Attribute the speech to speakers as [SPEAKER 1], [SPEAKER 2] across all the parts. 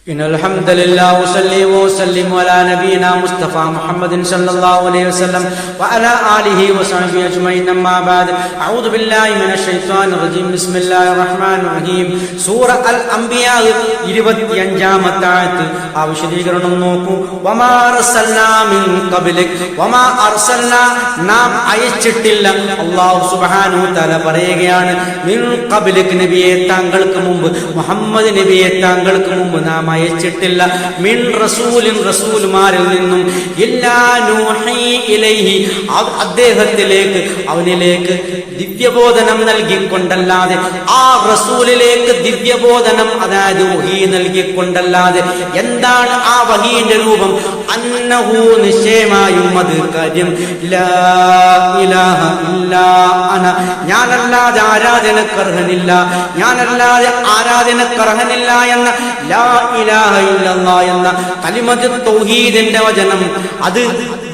[SPEAKER 1] إن الحمد لله وصلي وسلم على نبينا مصطفى محمد صلى الله عليه وسلم وعلى آله وصحبه أجمعين أما بعد أعوذ بالله من الشيطان الرجيم بسم الله الرحمن الرحيم സൂറ അൽ അംബിയ 25-ാമത്തെ ആയത്ത് ആ വിശദീകരണം നോക്കൂ. വമാ അർസൽനാ മിൻ ഖബ്ലിക് വമാ അർസൽനാ നാം അയച്ചിട്ടില്ല. അല്ലാഹു സുബ്ഹാനഹു തആല പറയുകയാണ് മിൻ ഖബ്ലിക് നബിയെ താങ്കൾക്ക് മുമ്പ്, മുഹമ്മദ് നബിയെ താങ്കൾക്ക് മുമ്പ് നാം അയച്ചിട്ടില്ല. മിൻ റസൂലിൻ റസൂൽമാരിൽ നിന്നും ഇല്ലാ നൂഹി ഇലൈഹി അദ്ദേഹത്തിലേക്ക് അവനിലേക്ക് ദിവ്യബോധനം നൽകിക്കൊണ്ടല്ലാതെ, ആ റസൂലിലേക്ക് ദിവ്യബോധനം അതായത് വഹീ നൽകിക്കൊണ്ടല്ലാതെ. എന്താണ് ആ വഹീന്റെ രൂപം? അന്നഹു നിശ്ചയമായും അത് കാര്യം ലാ ഇലാഹ ഇല്ലാ അന, ഞാനല്ലാതെ ആരാധനക്കർഹനില്ല, ഞാനല്ലാതെ ആരാധനക്കർഹനില്ല എന്ന ലാ ഇലാഹ ഇല്ലല്ലാഹ് എന്ന കലിമത്ത് തൗഹീദിന്റെ വചനം അത്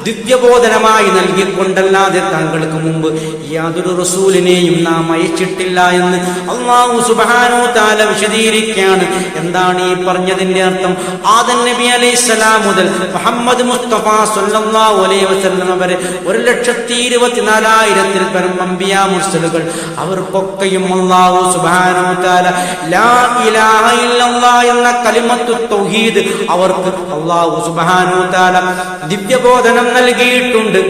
[SPEAKER 1] ദിവ്യബോധനമായി നൽകിക്കൊണ്ടല്ലാതെ താങ്കൾക്ക് മുമ്പ് യാതൊരു റസൂലിനെയും നാം അയച്ചിട്ടില്ല എന്ന് അല്ലാഹു സുബ്ഹാനഹു തആല വിശദീകരിക്കുകയാണ്. എന്താണ് ഈ പറഞ്ഞതിന്റെ അർത്ഥം? ആദം നബി അലൈഹിസ്സലാം മുതൽ മുഹമ്മദ് മുസ്തഫ സ്വല്ലല്ലാഹു അലൈഹി വസല്ലം വരെ 1,24,000-ൽ പരം അംബിയാ മുർസലുകൾ, അവർക്കൊക്കെയും അല്ലാഹു സുബ്ഹാനഹു തആല ലാ ഇലാഹ ഇല്ലല്ലാഹ് എന്ന കലിമത്തു തൗഹീദ് അവർക്ക് അല്ലാഹു സുബ്ഹാനഹു തആല ദിവ്യബോധനം നൽകിയിട്ടുണ്ട്.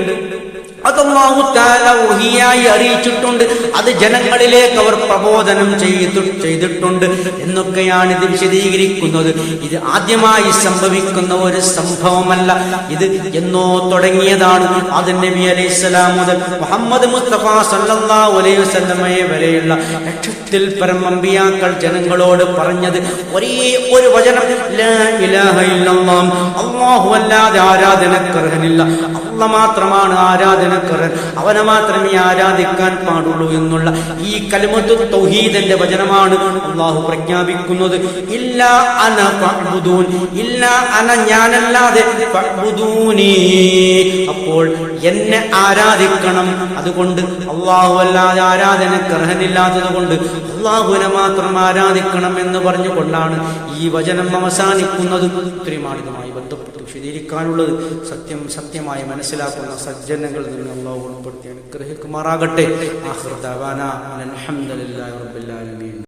[SPEAKER 1] അത് അല്ലാഹു തആല വഹിയായി അറിയിച്ചിട്ടുണ്ട്. അത് ജനങ്ങളിലേക്ക് അവർ പ്രബോധനം ചെയ്തിട്ടുണ്ട് എന്നൊക്കെയാണ് ഇത് വിശദീകരിക്കുന്നത്. ഇത് ആദ്യമായി സംഭവിക്കുന്ന ഒരു സംഭവമല്ല. ഇത് എന്നോ തുടങ്ങിയതാണ്. ആദം നബി അലൈഹിസ്സലാം മുതൽ മുഹമ്മദ് മുസ്തഫ സല്ലല്ലാഹു അലൈഹി വസല്ലമയെ വരെയുള്ള ലക്ഷത്തിൽ പരം അമ്പിയാക്കൾ ജനങ്ങളോട് പറഞ്ഞത് ഒരേ ഒരു വചനം, ലാ ഇലാഹ ഇല്ലല്ലാഹ്, അല്ലാഹു അല്ലാതെ ആരാധനക്കർഹനില്ല, അല്ലാഹ് മാത്രമാണ് ആരാധനക്കർഹൻ, അവനെ മാത്രമേ ആരാധിക്കാൻ പാടുള്ളൂ എന്നുള്ള ഈ കലിമത്തു തൗഹീദിന്റെ വചനമാണ് അല്ലാഹു പ്രഖ്യാപിക്കുന്നത്. ഇല്ലാ അന ഫഅ്ബുദൂൻ, ഇല്ലാ അന ഞാനല്ലാതെ, ഫഅ്ബുദൂനി അപ്പോൾ എന്നെ ആരാധിക്കണം. അതുകൊണ്ട് അല്ലാഹു അല്ലാതെ ആരാധനക്കർഹനില്ലാത്തത് കൊണ്ട് അല്ലാഹുവിനെ മാത്രം ആരാധിക്കണം എന്ന് പറഞ്ഞുകൊണ്ടാണ് ഈ വചനം അവസാനിക്കുന്നത്. ഇത്രയുമാണിതുമായി ബന്ധപ്പെട്ട് വിശദീകരിക്കാനുള്ളത്. സത്യമായി മനസ്സിലാക്കുന്ന സജ്ജനങ്ങളിൽ നിന്ന് അല്ലാഹു ഉൾപ്പെടുത്തി അനുഗ്രഹിക്കുമാറാകട്ടെ. ആഖിറു ദഅവാനാ അൽഹംദുലില്ലാഹി റബ്ബിൽ ആലമീൻ.